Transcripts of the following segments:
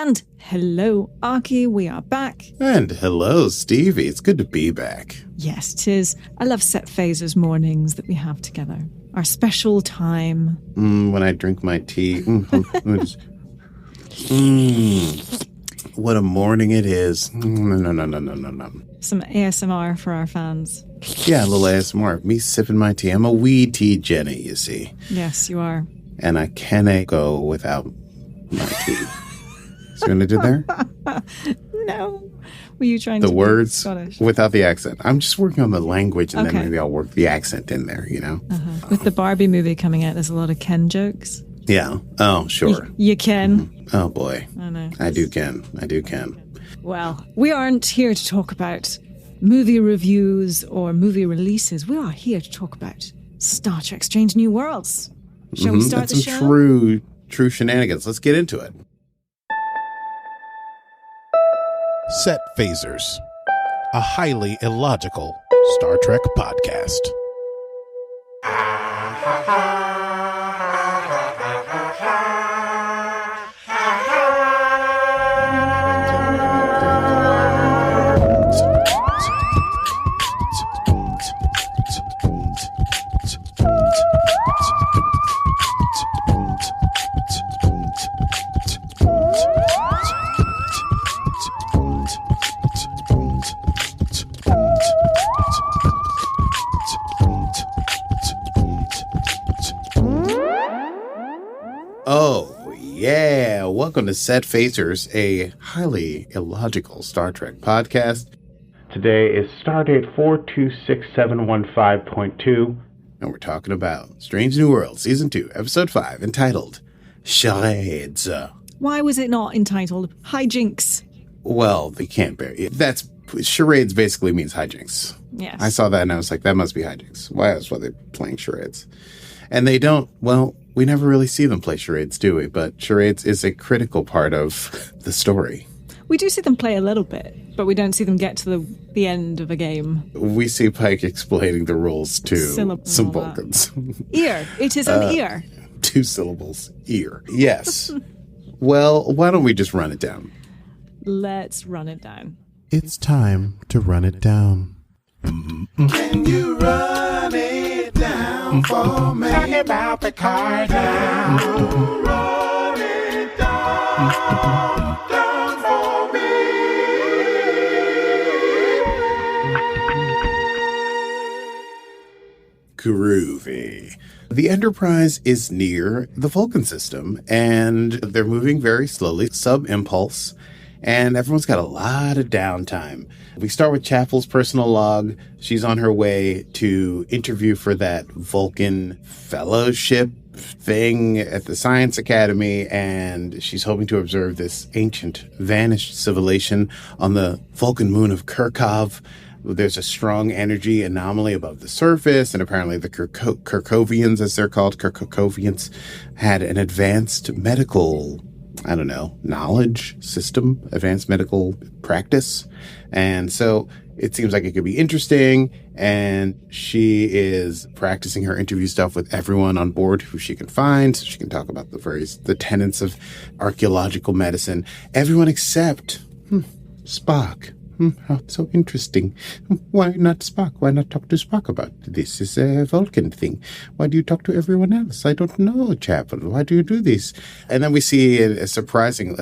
And hello, Aki, we are back. And hello, Stevie. It's good to be back. Yes, 'tis. I love Set Phasers mornings that we have together. Our special time. When I drink my tea. What a morning it is. No. Some ASMR for our fans. Yeah, a little ASMR. Me sipping my tea. I'm a wee tea Jenny, you see. Yes, you are. And I can't go without my tea. See what I did there? No. Were you trying the to words Scottish? Without the accent. I'm just working on the language, and Okay. then maybe I'll work the accent in there, you know? With the Barbie movie coming out, there's a lot of Ken jokes. Yeah. Oh, sure. You can. Oh, boy. I know. I do can. Well, we aren't here to talk about movie reviews or movie releases. We are here to talk about Star Trek Strange New Worlds. Shall we start That's the some show? true shenanigans. Let's get into it. Set Phasers, a highly illogical Star Trek podcast. Oh, yeah. Welcome to Set Phasers, a highly illogical Star Trek podcast. Today is Stardate 426715.2, and we're talking about Strange New Worlds, Season 2, Episode 5, entitled Charades. Why was it not entitled Hijinks? Well, they can't bear it. Charades basically means hijinks. Yes. I saw that and I was like, that must be hijinks. Why else were they playing charades? And they don't, well, we never really see them play charades, do we? But charades is a critical part of the story. We do see them play a little bit, but we don't see them get to the end of a game. We see Pike explaining the rules to Syllables some and all that. Vulcans. Ear. It is an ear. 2 syllables. Ear. Yes. Well, why don't we just run it down? Let's run it down. It's time to run it down. Can you run it down for me? Talk about the car now. Run it down for me. Groovy. The Enterprise is near the Vulcan system, and they're moving very slowly, sub-impulse, and everyone's got a lot of downtime. We start with Chapel's personal log. She's on her way to interview for that Vulcan fellowship thing at the Science Academy, and she's hoping to observe this ancient, vanished civilization on the Vulcan moon of Kirkov. There's a strong energy anomaly above the surface, and apparently the Kirkovians, as they're called, Kirkovians, had an advanced medical, knowledge system, advanced medical practice. And so it seems like it could be interesting. And she is practicing her interview stuff with everyone on board who she can find, so she can talk about the tenets of archaeological medicine. Everyone except Spock. How so interesting. Why not Spock? Why not talk to Spock about this? It's a Vulcan thing. Why do you talk to everyone else? I don't know, Chapel. Why do you do this? And then we see a stunningly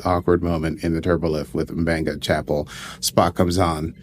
awkward moment in the turbolift with M'Benga Chapel. Spock comes on,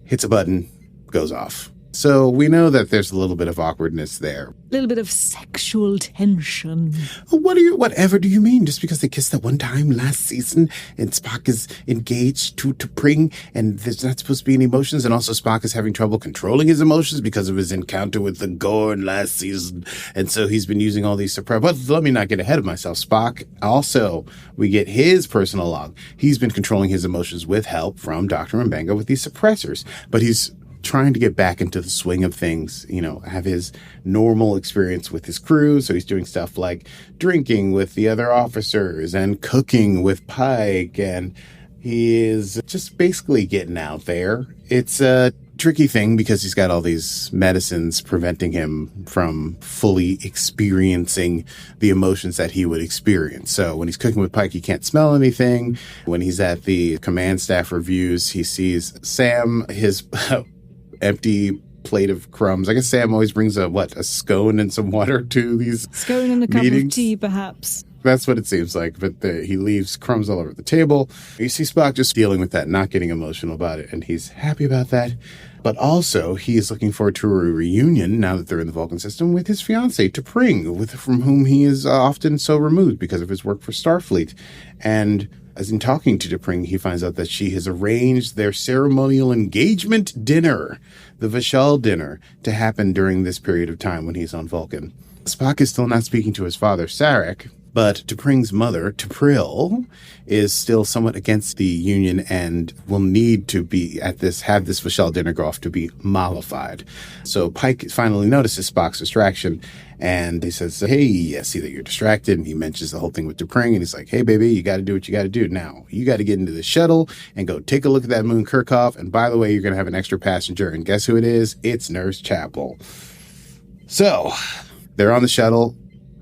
hits a button, goes off. So we know that there's a little bit of awkwardness there. A little bit of sexual tension. Whatever do you mean? Just because they kissed that one time last season and Spock is engaged to Pring and there's not supposed to be any emotions, and also Spock is having trouble controlling his emotions because of his encounter with the Gorn last season, and so he's been using all these suppressors. But let me not get ahead of myself. Spock also, we get his personal log. He's been controlling his emotions with help from Dr. M'Benga with these suppressors, but he's trying to get back into the swing of things, have his normal experience with his crew. So he's doing stuff like drinking with the other officers and cooking with Pike. And he is just basically getting out there. It's tricky thing because he's got all these medicines preventing him from fully experiencing the emotions that he would experience. So when he's cooking with Pike, he can't smell anything. When he's at the command staff reviews, he sees Sam, his empty plate of crumbs. I guess Sam always brings a scone and some water to these scone and a cup meetings. Of tea, perhaps. That's what it seems like, but he leaves crumbs all over the table. You see Spock just dealing with that, not getting emotional about it, and he's happy about that. But also, he is looking forward to a reunion, now that they're in the Vulcan system, with his fiancée, T'Pring, from whom he is often so removed because of his work for Starfleet. And as in talking to T'Pring, he finds out that she has arranged their ceremonial engagement dinner, the Vishal dinner, to happen during this period of time when he's on Vulcan. Spock is still not speaking to his father, Sarek, but T'Pring's mother, T'Pril, is still somewhat against the union and will need to be have this Vishal dinner go off to be mollified. So Pike finally notices Spock's distraction, and he says, hey, I see that you're distracted. And he mentions the whole thing with T'Pring, and he's like, hey, baby, you got to do what you got to do. Now, you got to get into the shuttle and go take a look at that moon Kirchhoff. And by the way, you're going to have an extra passenger. And guess who it is? It's Nurse Chapel. So they're on the shuttle,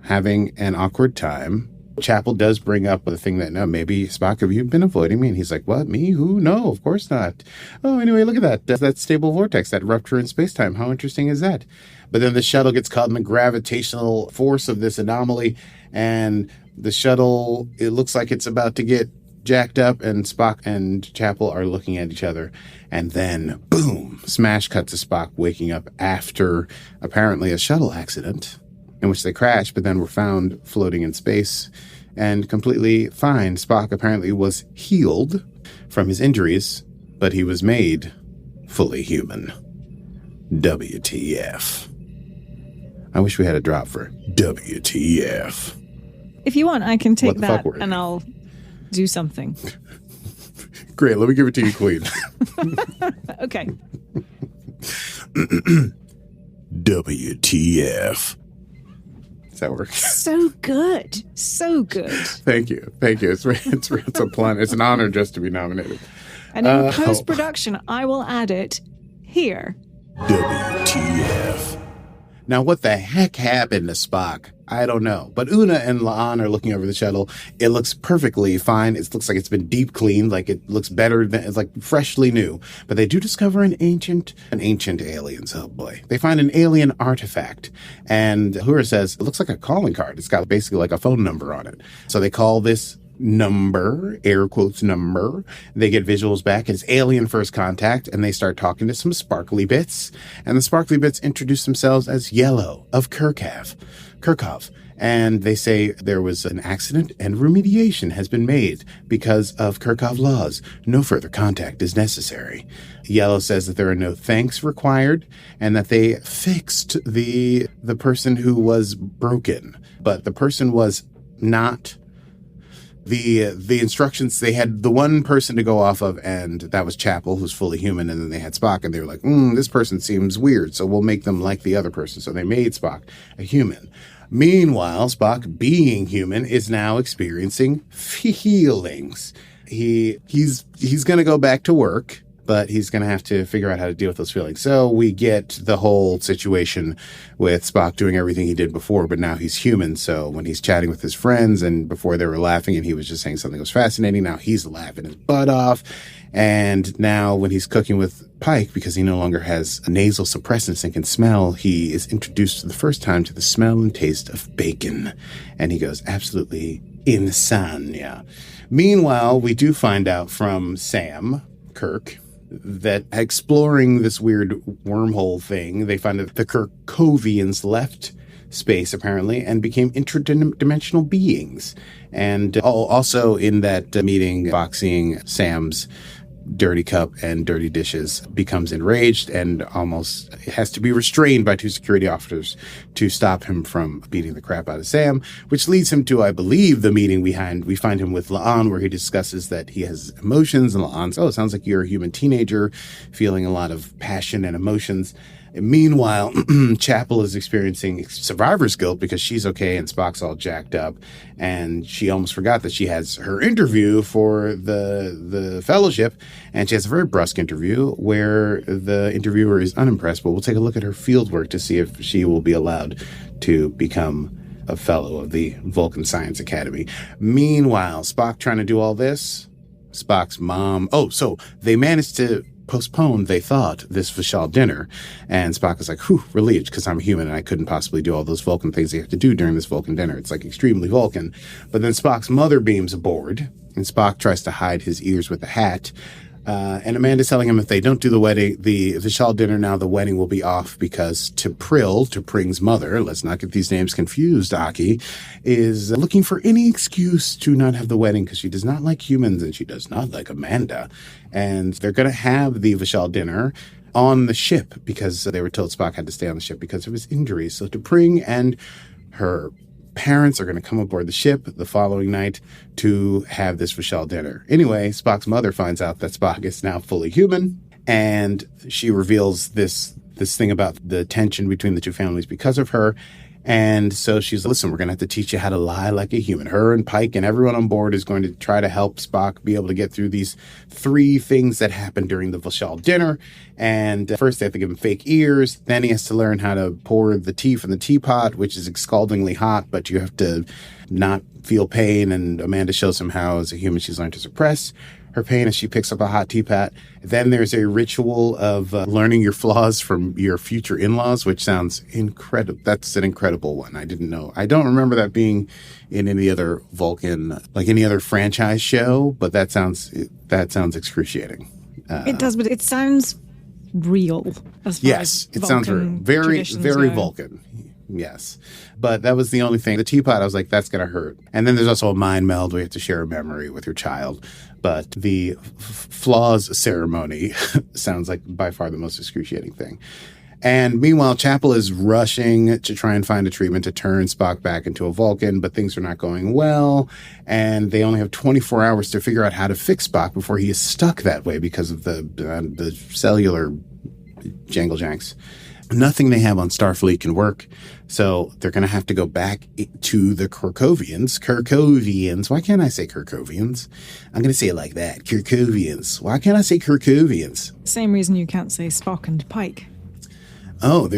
having an awkward time. Chapel does bring up the thing that, no, maybe Spock, have you been avoiding me? And he's like, what, me? Who? No, of course not. Oh, anyway, look at that. That stable vortex, that rupture in spacetime. How interesting is that? But then the shuttle gets caught in the gravitational force of this anomaly, and the shuttle, it looks like it's about to get jacked up, and Spock and Chapel are looking at each other. And then, boom, smash cut to Spock waking up after apparently a shuttle accident in which they crashed, but then were found floating in space and completely fine. Spock apparently was healed from his injuries, but he was made fully human. WTF. I wish we had a drop for WTF. If you want, I can take that and I'll do something. Great, let me give it to you, Queen. Okay. WTF. That works. So good. So good. Thank you. It's a plan. It's an honor just to be nominated. And in post-production, I will add it here. WTF. Now, what the heck happened to Spock? I don't know. But Una and La'an are looking over the shuttle. It looks perfectly fine. It looks like it's been deep cleaned, like it looks better than it's like freshly new. But they do discover an ancient aliens. Oh boy. They find an alien artifact. And Uhura says, it looks like a calling card. It's got basically like a phone number on it. So they call this number, air quotes number. They get visuals back. It's alien first contact, and they start talking to some sparkly bits. And the sparkly bits introduce themselves as Yellow of Kirchhoff. And they say there was an accident and remediation has been made because of Kirchhoff laws. No further contact is necessary. Yellow says that there are no thanks required and that they fixed the person who was broken. But the person was not the instructions. They had the one person to go off of, and that was Chapel, who's fully human. And then they had Spock, and they were like, this person seems weird, so we'll make them like the other person. So they made Spock a human. Meanwhile, Spock, being human, is now experiencing feelings. He's going to go back to work, but he's going to have to figure out how to deal with those feelings. So we get the whole situation with Spock doing everything he did before, but now he's human. So when he's chatting with his friends, and before they were laughing and he was just saying something that was fascinating, now he's laughing his butt off. And now when he's cooking with Pike, because he no longer has nasal suppressants and can smell, he is introduced for the first time to the smell and taste of bacon. And he goes absolutely insania. Meanwhile, we do find out from Sam Kirk that exploring this weird wormhole thing, they find that the Kirkovians left space apparently and became interdimensional beings. And also in that meeting, Spock seeing Sam's dirty cup and dirty dishes becomes enraged and almost has to be restrained by two security officers to stop him from beating the crap out of Sam, which leads him to, I believe, the meeting we find him with La'an, where he discusses that he has emotions, and La'an's, it sounds like you're a human teenager feeling a lot of passion and emotions. Meanwhile, Chapel is experiencing survivor's guilt because she's okay and Spock's all jacked up. And she almost forgot that she has her interview for the fellowship. And she has a very brusque interview where the interviewer is unimpressed. But we'll take a look at her field work to see if she will be allowed to become a fellow of the Vulcan Science Academy. Meanwhile, Spock trying to do all this. Spock's mom. Oh, so they managed to postpone, they thought, this Vishal dinner. And Spock is like, whew, relieved, because I'm human and I couldn't possibly do all those Vulcan things they have to do during this Vulcan dinner. It's like extremely Vulcan. But then Spock's mother beams aboard, and Spock tries to hide his ears with a hat. And Amanda's telling him if they don't do the wedding, the Vishal dinner now, the wedding will be off because T'Pring's mother, let's not get these names confused, Aki, is looking for any excuse to not have the wedding because she does not like humans and she does not like Amanda. And they're going to have the Vishal dinner on the ship because they were told Spock had to stay on the ship because of his injuries. So T'Pring and her parents are going to come aboard the ship the following night to have this Vishal dinner. Anyway, Spock's mother finds out that Spock is now fully human, and she reveals this thing about the tension between the two families because of her. And so she's, listen, we're going to have to teach you how to lie like a human. Her and Pike and everyone on board is going to try to help Spock be able to get through these 3 things that happened during the Vishal dinner. And first they have to give him fake ears. Then he has to learn how to pour the tea from the teapot, which is scaldingly hot, but you have to not feel pain. And Amanda shows him how, as a human, she's learned to suppress her pain as she picks up a hot teapot. Then there's a ritual of learning your flaws from your future in-laws, which sounds incredible. That's an incredible one. I didn't know. I don't remember that being in any other Vulcan, like any other franchise show, but that sounds excruciating. It does, but it sounds real. As far yes, as it sounds very, very go. Vulcan. Yes. But that was the only thing. The teapot, I was like, that's going to hurt. And then there's also a mind meld where you have to share a memory with your child. But the flaws ceremony sounds like by far the most excruciating thing. And meanwhile, Chapel is rushing to try and find a treatment to turn Spock back into a Vulcan, but things are not going well. And they only have 24 hours to figure out how to fix Spock before he is stuck that way because of the cellular jangle janks. Nothing they have on Starfleet can work, so they're going to have to go back to the Kirkovians. Why can't I say Kirkovians? I'm going to say it like that. Kirkovians. Why can't I say Kirkovians? Same reason you can't say Spock and Pike. Oh,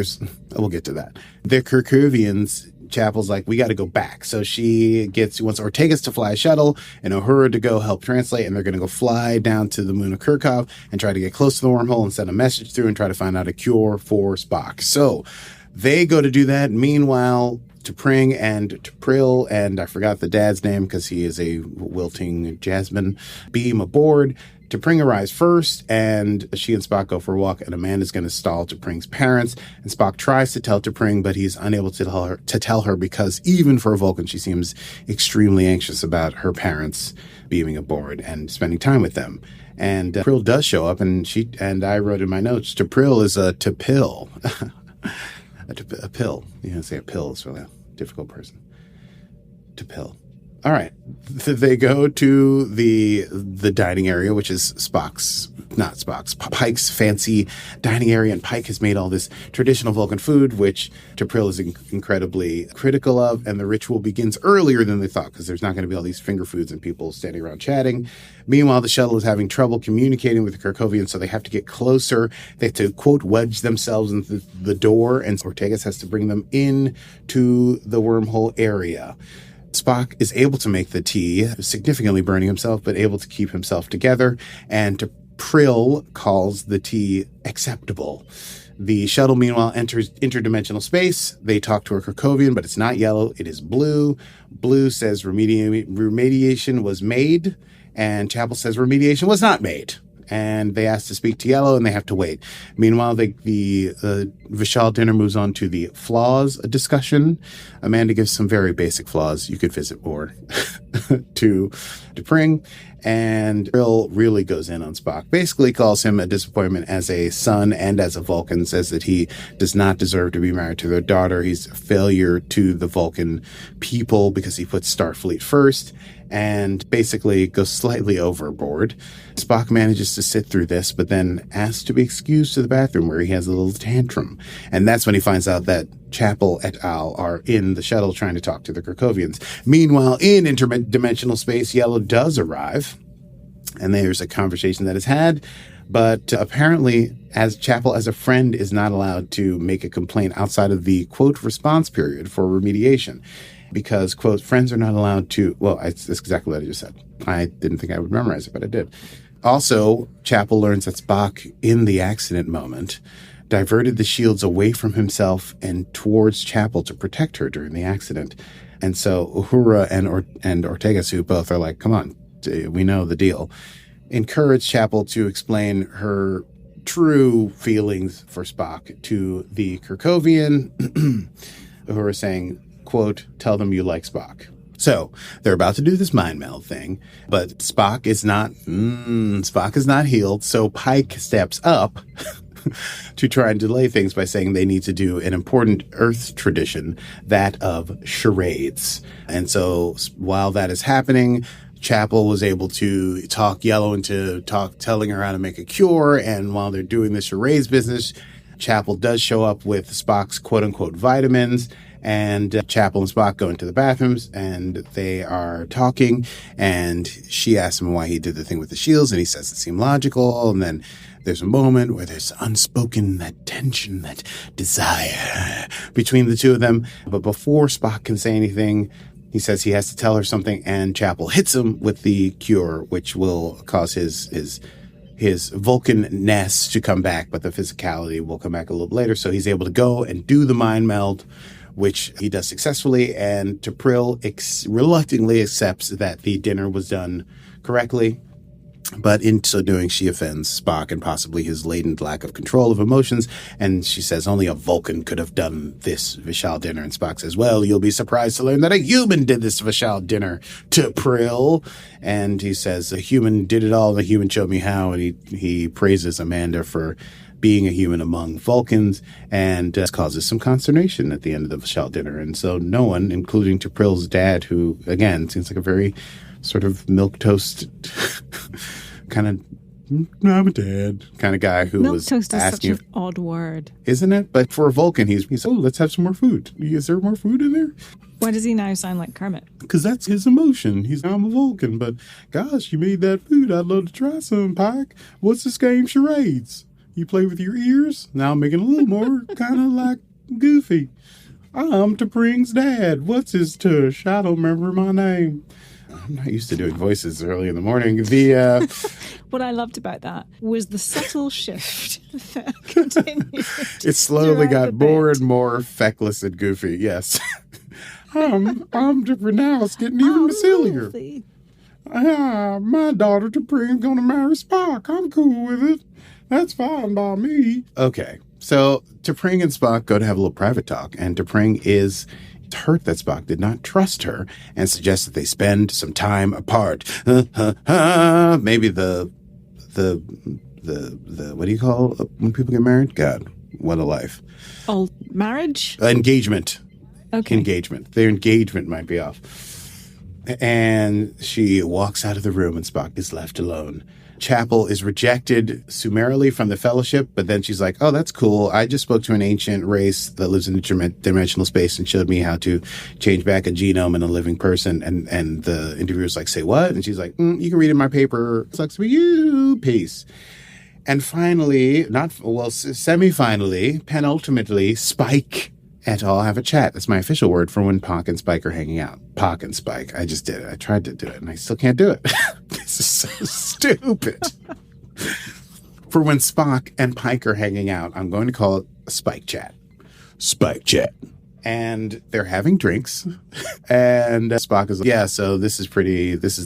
we'll get to that. They're Kirkovians. Chapel's like, we got to go back. So she wants Ortegas to fly a shuttle and Uhura to go help translate. And they're going to go fly down to the moon of Kirkov and try to get close to the wormhole and send a message through and try to find out a cure for Spock. So they go to do that. Meanwhile, T'Pring and T'Pril, and I forgot the dad's name because he is a wilting jasmine, beam aboard. T'Pring arrives first, and she and Spock go for a walk, and Amanda's going to stall T'Pring's parents. And Spock tries to tell T'Pring, but he's unable to tell her because even for a Vulcan, she seems extremely anxious about her parents beaming aboard and spending time with them. And T'Pril does show up, and I wrote in my notes, T'Pril is a T'Pill. A pill. You know, say a pill is really a difficult person. T'Pill. All right. They go to the dining area, which is Pike's fancy dining area. And Pike has made all this traditional Vulcan food, which T'Pril is incredibly critical of. And the ritual begins earlier than they thought because there's not going to be all these finger foods and people standing around chatting. Meanwhile, the shuttle is having trouble communicating with the Kirkovians, so they have to get closer. They have to, quote, wedge themselves into the door, and Ortegas has to bring them in to the wormhole area. Spock is able to make the tea, significantly burning himself, but able to keep himself together. And T'Pril calls the tea acceptable. The shuttle, meanwhile, enters interdimensional space. They talk to a Kirkovian, but it's not yellow. It is blue. Blue says remediation was made. And Chapel says remediation was not made. And they ask to speak to Yellow, and they have to wait. Meanwhile, the Vishal dinner moves on to the flaws discussion. Amanda gives some very basic flaws. You could visit more to T'Pring. And Bill really goes in on Spock. Basically calls him a disappointment as a son and as a Vulcan. Says that he does not deserve to be married to their daughter. He's a failure to the Vulcan people because he puts Starfleet first. and basically goes slightly overboard. Spock manages to sit through this, but then asks to be excused to the bathroom where he has a little tantrum. And that's when he finds out that Chapel et al. Are in the shuttle trying to talk to the Krakowians. Meanwhile, in interdimensional space, Yellow does arrive, and there's a conversation that is had. But apparently, as Chapel as a friend is not allowed to make a complaint outside of the, quote, response period for remediation. Because, quote, friends are not allowed to, well, that's exactly what I just said. I didn't think I would memorize it, but I did. Also, Chapel learns that Spock, in the accident moment, diverted the shields away from himself and towards Chapel to protect her during the accident. And so Uhura and Ortegas, who both are like, come on, we know the deal, encourage Chapel to explain her true feelings for Spock to the Krakowian, Uhura saying, quote, tell them you like Spock. So they're about to do this mind meld thing, but Spock is not healed. So Pike steps up to try and delay things by saying they need to do an important Earth tradition, that of charades. And so while that is happening, Chapel was able to talk Yellow into telling her how to make a cure. And while they're doing the charades business, Chapel does show up with Spock's quote unquote vitamins. And Chapel and Spock go into the bathrooms and they are talking. And she asks him why he did the thing with the shields. And he says it seemed logical. And then there's a moment where there's unspoken, that tension, that desire between the two of them. But before Spock can say anything, he says he has to tell her something, and Chapel hits him with the cure, which will cause his Vulcan-ness to come back, but the physicality will come back a little later. So he's able to go and do the mind meld, which he does successfully, and T'Pring reluctantly accepts that the dinner was done correctly. But in so doing, she offends Spock and possibly his latent lack of control of emotions. And she says only a Vulcan could have done this Vishal dinner. And Spock says, well, you'll be surprised to learn that a human did this Vishal dinner, T'Pring. And he says, a human did it all. The human showed me how. And he praises Amanda for being a human among Vulcans, and causes some consternation at the end of the Vishal dinner. And so no one, including T'Pring's dad, who, again, seems like a very sort of milquetoast kind of, I'm a dad kind of guy who was asking. Milquetoast is such an odd word. Isn't it? But for a Vulcan, he's, oh, let's have some more food. Is there more food in there? Why does he now sound like Kermit? Because that's his emotion. I'm a Vulcan, but gosh, you made that food. I'd love to try some, Pike. What's this game, charades? You play with your ears? Now I'm making a little more kind of like Goofy. I'm T'Pring's dad. What's his tush? I don't remember my name. I'm not used to doing voices early in the morning. What I loved about that was the subtle shift that continued. It slowly got more and more feckless and goofy, yes. I'm T'Pring now. It's getting even sillier. My daughter T'Pring's going to marry Spock. I'm cool with it. That's fine by me. Okay, so T'Pring and Spock go to have a little private talk, and T'Pring is hurt that Spock did not trust her and suggests that they spend some time apart. Maybe the what do you call when people get married? God, what a life. Oh, marriage? Engagement. Okay. Engagement. Their engagement might be off. And she walks out of the room and Spock is left alone. Chapel is rejected summarily from the Fellowship, but then she's like, oh, that's cool. I just spoke to an ancient race that lives in interdimensional space and showed me how to change back a genome in a living person. And the interviewer's like, say what? And she's like, you can read in my paper. Sucks for you. Peace. And finally, semi-finally, penultimately, Spike et al. Have a chat. That's my official word for when Spock and Spike are hanging out. Spock and Spike. I just did it. I tried to do it, and I still can't do it. This is so stupid. For when Spock and Pike are hanging out, I'm going to call it a Spike chat. Spike chat. And they're having drinks. And Spock is like, yeah, so this is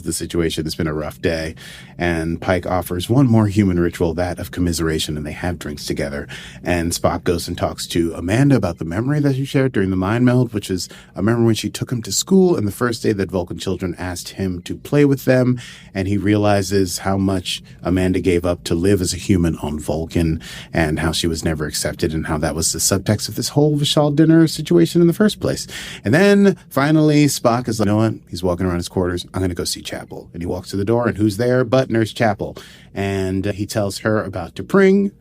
the situation. It's been a rough day. And Pike offers one more human ritual, that of commiseration, and they have drinks together. And Spock goes and talks to Amanda about the memory that she shared during the mind meld, which is a memory when she took him to school and the first day that Vulcan children asked him to play with them. And he realizes how much Amanda gave up to live as a human on Vulcan and how she was never accepted and how that was the subtext of this whole Vishal dinner situation conversation in the first place. And then finally, Spock is like, you know what? He's walking around his quarters. I'm going to go see Chapel. And he walks to the door, and who's there but Nurse Chapel? And he tells her about T'Pring.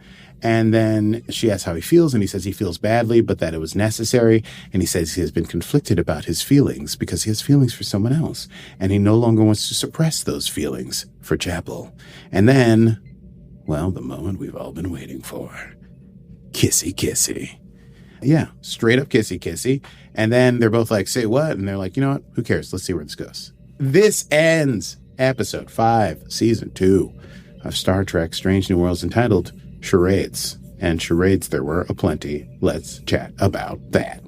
And then she asks how he feels, and he says he feels badly, but that it was necessary. And he says he has been conflicted about his feelings because he has feelings for someone else. And he no longer wants to suppress those feelings for Chapel. And then, well, the moment we've all been waiting for. Kissy Kissy. Yeah, straight up Kissy Kissy. And then they're both like, say what? And they're like, you know what? Who cares? Let's see where this goes. This ends episode 5, season 2 of Star Trek Strange New Worlds, entitled Charades. And charades there were aplenty. Let's chat about that.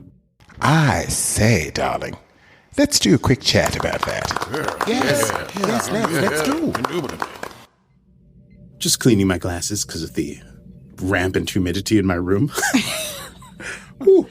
I say, darling, let's do a quick chat about that. Yes, let's go. Just cleaning my glasses because of the rampant humidity in my room. Ooh.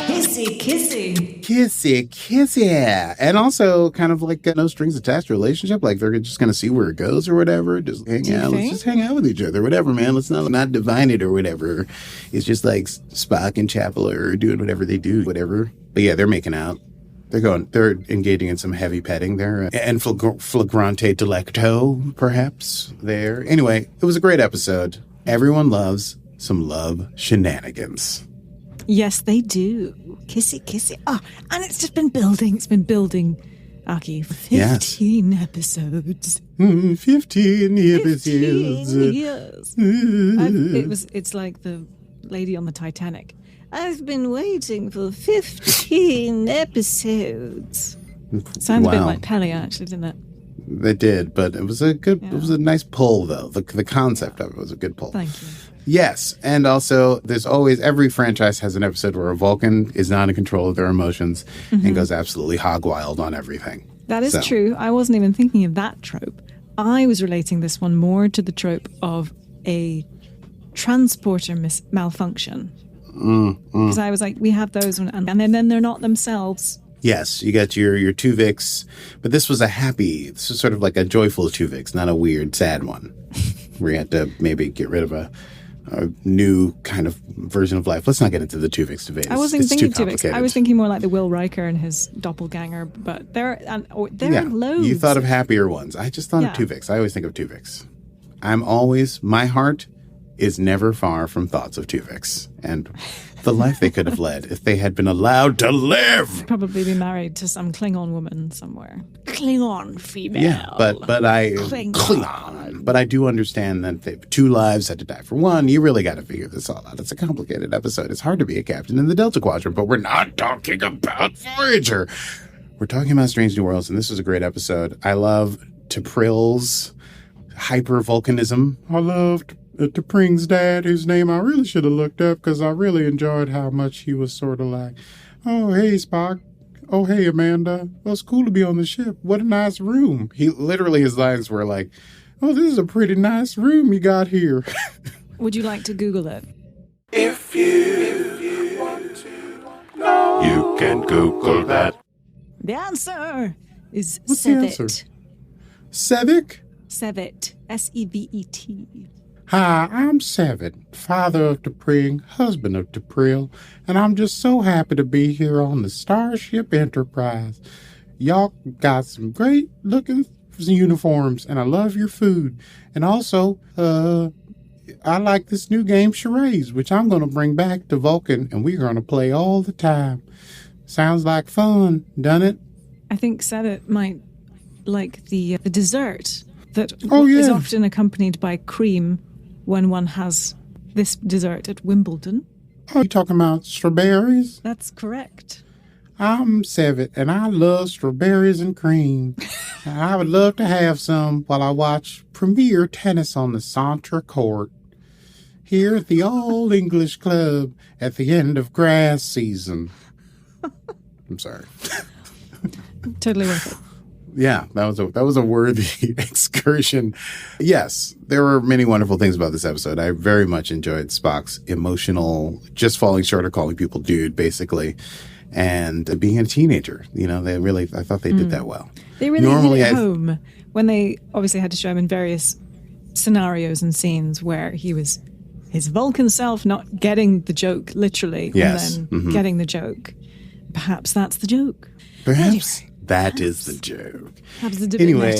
Kissy, kissy. Kissy, kissy. And also kind of like a no strings attached relationship. Like they're just going to see where it goes or whatever. Just hang out. Let's just hang out with each other. Whatever, man. Let's not divine it or whatever. It's just like Spock and Chapel are doing whatever they do, whatever. But yeah, they're making out. They're engaging in some heavy petting there. And flagrante delecto, perhaps, there. Anyway, it was a great episode. Everyone loves some love shenanigans. Yes, they do. Kissy, kissy. Oh, and it's just been building. It's been building, Aki, for 15 episodes. 15 episodes. 15 years. It's like the lady on the Titanic. I've been waiting for 15 episodes. Sounds a bit like Pelly, actually, didn't it? They did, but it was it was a nice pull, though. The concept of it was a good pull. Thank you. Yes, and also there's always, every franchise has an episode where a Vulcan is not in control of their emotions and goes absolutely hog wild on everything. That is true. I wasn't even thinking of that trope. I was relating this one more to the trope of a transporter malfunction. Because I was like, we have those, and then they're not themselves. Yes, you got your Tuvix, but this was this was sort of like a joyful Tuvix, not a weird, sad one, where you had to maybe get rid of a new kind of version of life. Let's not get into the Tuvix debate. I wasn't thinking Tuvix. I was thinking more like the Will Riker and his doppelganger, but there are loads. You thought of happier ones. I just thought of Tuvix. I always think of Tuvix. My heart is never far from thoughts of Tuvix and the life they could have led if they had been allowed to live. Probably be married to some Klingon woman somewhere. Klingon female. Yeah, but I do understand that 2 lives had to die for 1. You really got to figure this all out. It's a complicated episode. It's hard to be a captain in the Delta Quadrant, but we're not talking about Voyager. We're talking about Strange New Worlds, and this is a great episode. I love T'Pril's hyper-Vulcanism. I loved T'Pring's dad, whose name I really should have looked up because I really enjoyed how much he was sort of like, oh, hey, Spock. Oh, hey, Amanda. Well, it's cool to be on the ship. What a nice room. His lines were like, oh, this is a pretty nice room you got here. Would you like to Google it? If you want to know, you can Google that. The answer is What's the answer? Sevet? Sevet. Sevet. Hi, I'm Sevet, father of T'Pring, husband of T'Pril, and I'm just so happy to be here on the Starship Enterprise. Y'all got some great looking uniforms, and I love your food. And also, I like this new game, Charades, which I'm going to bring back to Vulcan, and we're going to play all the time. Sounds like fun, doesn't it? I think Sevet might like the dessert that is often accompanied by cream when one has this dessert at Wimbledon. Oh, you talking about strawberries? That's correct. I'm Sevet, and I love strawberries and cream. And I would love to have some while I watch Premier Tennis on the Santra Court here at the All English Club at the end of grass season. I'm sorry. Totally worth it. Yeah, that was a worthy excursion. Yes, there were many wonderful things about this episode. I very much enjoyed Spock's emotional, just falling short of calling people dude, basically, and being a teenager. You know, I thought they did that well. They really hit it home when they obviously had to show him in various scenarios and scenes where he was his Vulcan self not getting the joke, literally, Yes. and then getting the joke. Perhaps that's the joke. Perhaps that is the joke. Perhaps the debate Anyway.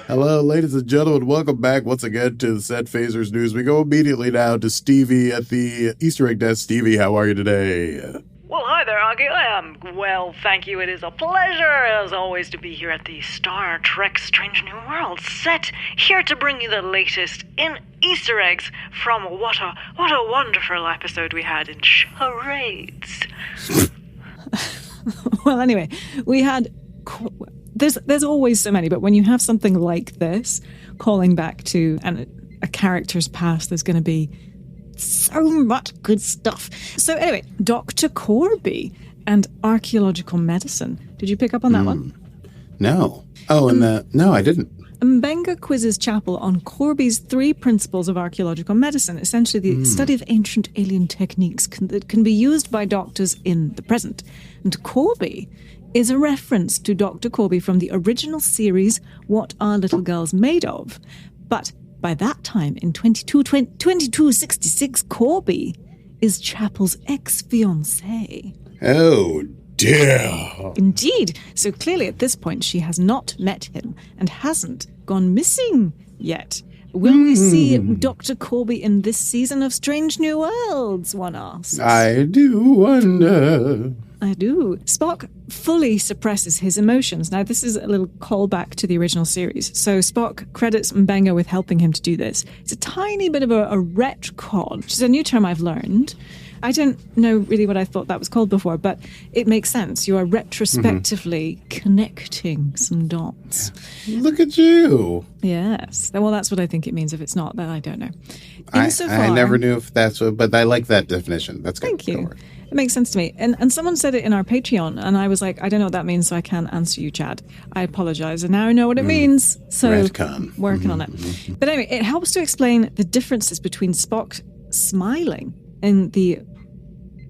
Hello, ladies and gentlemen. Welcome back once again to the Set Phasers News. We go immediately now to Stevie at the Easter egg desk. Stevie, how are you today? Well, hi there, Augie. I am well, thank you. It is a pleasure, as always, to be here at the Star Trek Strange New Worlds set, here to bring you the latest in Easter eggs from what a wonderful episode we had in Charades. Well, anyway, we had... There's always so many, but when you have something like this, calling back to a character's past, there's going to be so much good stuff. So anyway, Dr. Corby and archaeological medicine. Did you pick up on that one? No. Oh, no, I didn't. Mbenga quizzes Chapel on Corby's 3 principles of archaeological medicine, essentially the study of ancient alien techniques that can be used by doctors in the present. And Corby is a reference to Dr. Corby from the original series, What Are Little Girls Made Of? But by that time, in 2266, Corby is Chapel's ex-fiancé. Oh, dear. Indeed. So clearly at this point, she has not met him and hasn't gone missing yet. Will we see Dr. Corby in this season of Strange New Worlds, one asks? I do wonder. I do. Spock fully suppresses his emotions. Now, this is a little callback to the original series. So Spock credits Mbenga with helping him to do this. It's a tiny bit of a retcon, which is a new term I've learned. I don't know really what I thought that was called before, but it makes sense. You are retrospectively connecting some dots. Look at you. Yes. Well, that's what I think it means. If it's not, then I don't know. I never knew if that's what, but I like that definition. That's good. Thank you. It makes sense to me. And someone said it in our Patreon, and I was like, I don't know what that means, so I can't answer you, Chad. I apologize. And now I know what it means. So Retcon. Working on it. But anyway, it helps to explain the differences between Spock smiling in the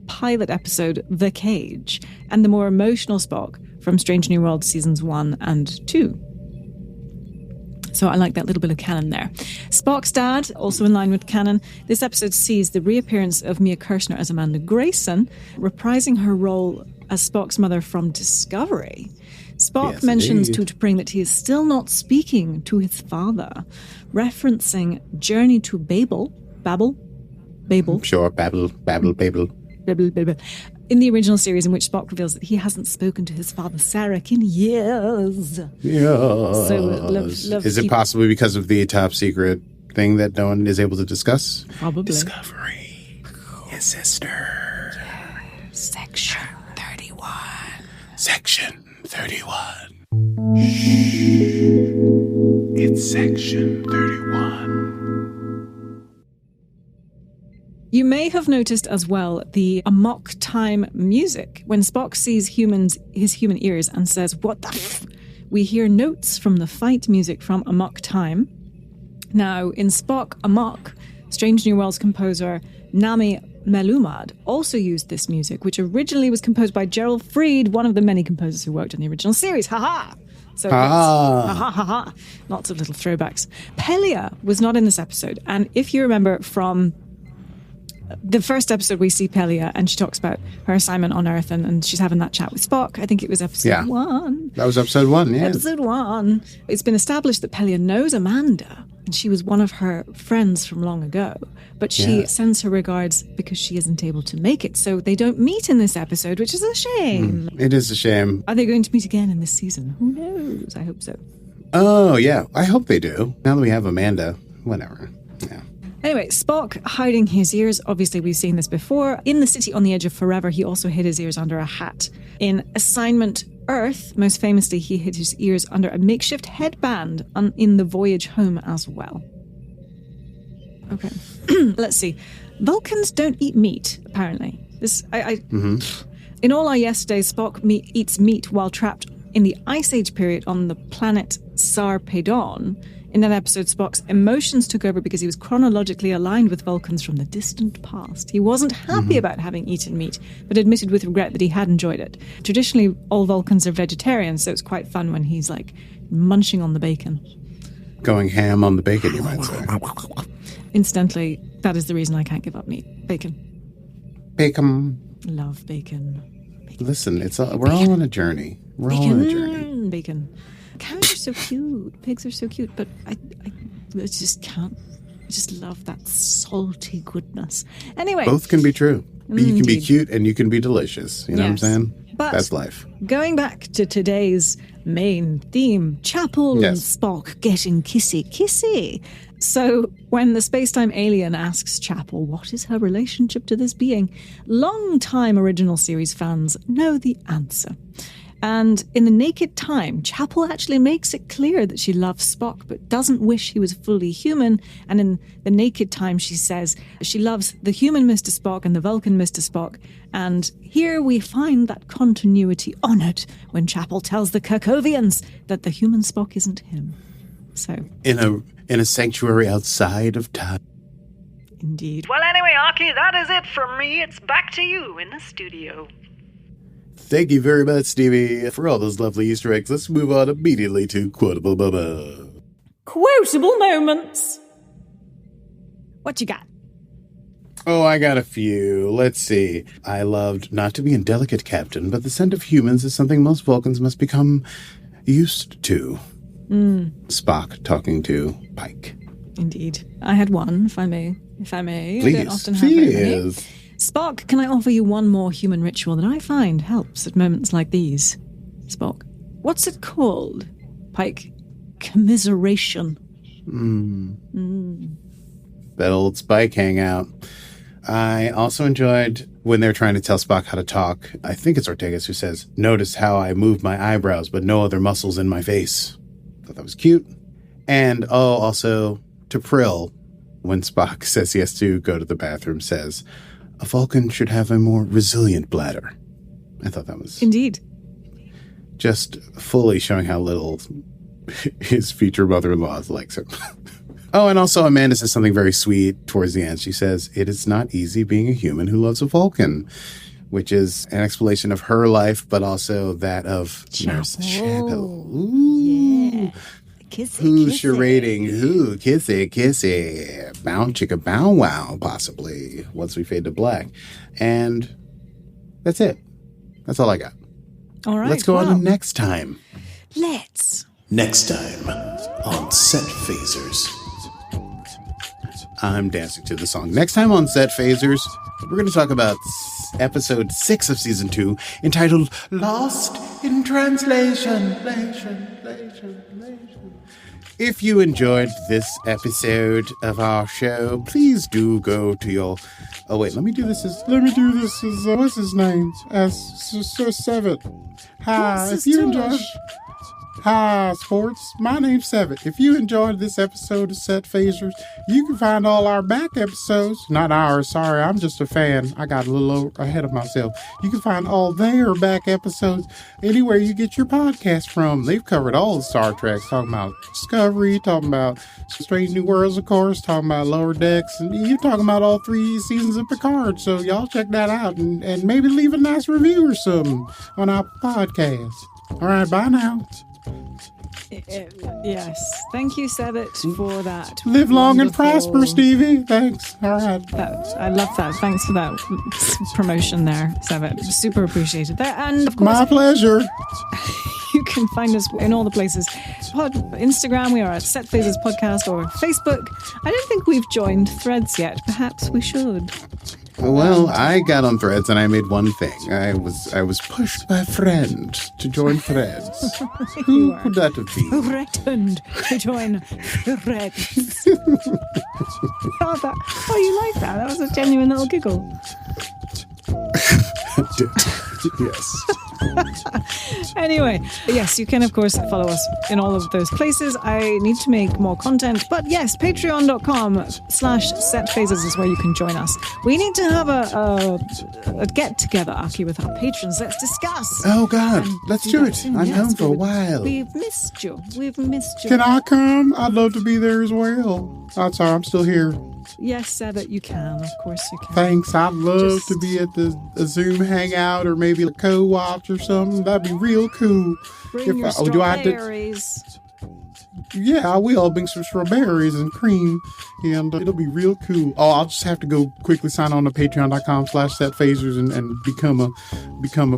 pilot episode The Cage and the more emotional Spock from Strange New Worlds seasons 1 and 2. So I like that little bit of canon there. Spock's dad, also in line with canon, this episode sees the reappearance of Mia Kirshner as Amanda Grayson, reprising her role as Spock's mother from Discovery. Spock mentions to T'Pring that he is still not speaking to his father, referencing Journey to Babel. Sure, Babel. In the original series, in which Spock reveals that he hasn't spoken to his father Sarek in years. Yes. So is it possibly because of the top secret thing that no one is able to discuss? Probably. Discovery. His sister. Section 31. Section 31. It's Section 31. You may have noticed as well the amok time music. When Spock sees his human ears and says, "What the f?" we hear notes from the fight music from Amok Time. Now, in Spock Amok, Strange New Worlds composer Nami Melumad also used this music, which originally was composed by Gerald Fried, one of the many composers who worked on the original series. Ha-ha! So lots of little throwbacks. Pelia was not in this episode, and if you remember from the first episode, we see Pelia, and she talks about her assignment on Earth, and she's having that chat with Spock. I think it was episode 1. That was episode 1, yeah. Episode 1. It's been established that Pelia knows Amanda, and she was one of her friends from long ago. But she sends her regards because she isn't able to make it. So they don't meet in this episode, which is a shame. It is a shame. Are they going to meet again in this season? Who knows? I hope so. Oh, yeah. I hope they do. Now that we have Amanda. Whatever. Yeah. Anyway, Spock hiding his ears. Obviously, we've seen this before. In the city on the edge of forever, he also hid his ears under a hat. In Assignment Earth, most famously, he hid his ears under a makeshift headband in the voyage home as well. Okay. Let's see. Vulcans don't eat meat, apparently. In All Our Yesterdays, Spock eats meat while trapped in the Ice Age period on the planet Sarpedon. In that episode, Spock's emotions took over because he was chronologically aligned with Vulcans from the distant past. He wasn't happy about having eaten meat, but admitted with regret that he had enjoyed it. Traditionally, all Vulcans are vegetarians, so it's quite fun when he's like munching on the bacon. Going ham on the bacon, you might say. Incidentally, that is the reason I can't give up meat. Bacon. Bacon. Love bacon. Listen, we're all on a journey. We're all on a journey. Bacon. Cows are so cute. Pigs are so cute, but I just can't. I just love that salty goodness. Anyway. Both can be true. You can be cute and you can be delicious. You know what I'm saying? But that's life. Going back to today's main theme, Chapel and Spock getting kissy kissy. So when the spacetime alien asks Chapel what is her relationship to this being, long-time original series fans know the answer. And in The Naked Time, Chapel actually makes it clear that she loves Spock but doesn't wish he was fully human. And in The Naked Time, she says she loves the human Mr. Spock and the Vulcan Mr. Spock. And here we find that continuity honoured when Chapel tells the Kirkovians that the human Spock isn't him. So in a sanctuary outside of time. Indeed. Well, anyway, Aki, that is it from me. It's back to you in the studio. Thank you very much, Stevie, for all those lovely Easter eggs. Let's move on immediately to Quotable Bubba. Quotable moments. What you got? Oh, I got a few. Let's see. I loved not to be indelicate, Captain, but the scent of humans is something most Vulcans must become used to. Spock talking to Pike. Indeed. I had one, if I may. Please. I don't often have very many. Spock, can I offer you one more human ritual that I find helps at moments like these? Spock, what's it called? Pike, commiseration. That old Spike hangout. I also enjoyed when they're trying to tell Spock how to talk. I think it's Ortegas who says, "Notice how I move my eyebrows, but no other muscles in my face." Thought that was cute. And also to Prill, when Spock says he has to go to the bathroom, says, "A Vulcan should have a more resilient bladder." I thought that was... Indeed. Just fully showing how little his future mother-in-law likes him. Oh, and also Amanda says something very sweet towards the end. She says, "It is not easy being a human who loves a Vulcan," which is an explanation of her life, but also that of Nurse Chapel. Ooh. Yeah. Kissy, Who's kissy. charading who? Kissy, kissy. Bow chicka bow wow, possibly, once we fade to black. And that's it. That's all I got. All right. Let's go on to next time. Let's. Next time on Set Phasers. I'm dancing to the song. Next time on Set Phasers, we're going to talk about episode 6 of season 2, entitled Lost in Translation. If you enjoyed this episode of our show, please do go to your... Oh, wait, let me do this as... what's his name? As Sir Seven. Hi, if you enjoyed... Hi, sports. My name's Seven. If you enjoyed this episode of Set Phasers, you can find all our back episodes. Not ours, sorry, I'm just a fan. I got a little ahead of myself. You can find all their back episodes anywhere you get your podcast from. They've covered all the Star Treks, talking about Discovery, talking about Strange New Worlds, of course, talking about Lower Decks, and you're talking about all 3 seasons of Picard. So y'all check that out and maybe leave a nice review or something on our podcast. All right, bye now. Yes. Thank you, Sabat, for that. Live long and wonderful- prosper, Stevie. Thanks. All right. I love that. Thanks for that promotion there, Sabat. Super appreciated that. And of course, My pleasure. you can find us in all the places. Instagram, we are at Set Phasers Podcast, or Facebook. I don't think we've joined Threads yet. Perhaps we should. Well, I got on Threads and I made one thing. I was pushed by a friend to join Threads. Who could that have been? Threatened to join Threads. Oh, you like that? That was a genuine little giggle. Yes. Anyway, yes, you can, of course, follow us in all of those places. I need to make more content. But yes, patreon.com/setphasers is where you can join us. We need to have a get-together, Aki, with our patrons. Let's discuss. Oh, God. Let's do it. I'm home for a while. We've missed you. We've missed you. Can I come? I'd love to be there as well. I'm sorry, I'm still here. Yes, Sabbath, you can. Of course you can. Thanks. I'd love to be at a Zoom hangout or maybe a co-watch or something. That'd be real cool. Bring your strawberries. Yeah, I will. Bring some strawberries and cream, and it'll be real cool. Oh, I'll just have to go quickly sign on to patreon.com/setphasers and become a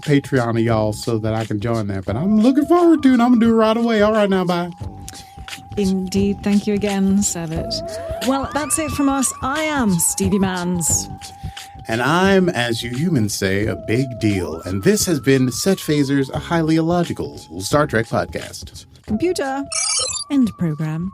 Patreon of y'all so that I can join that. But I'm looking forward to it. I'm going to do it right away. All right, now, bye. Indeed. Thank you again, Sabbath. Well, that's it from us. I am Stevie Mans. And I'm, as you humans say, a big deal. And this has been Set Phasers, a highly illogical Star Trek podcast. Computer. End program.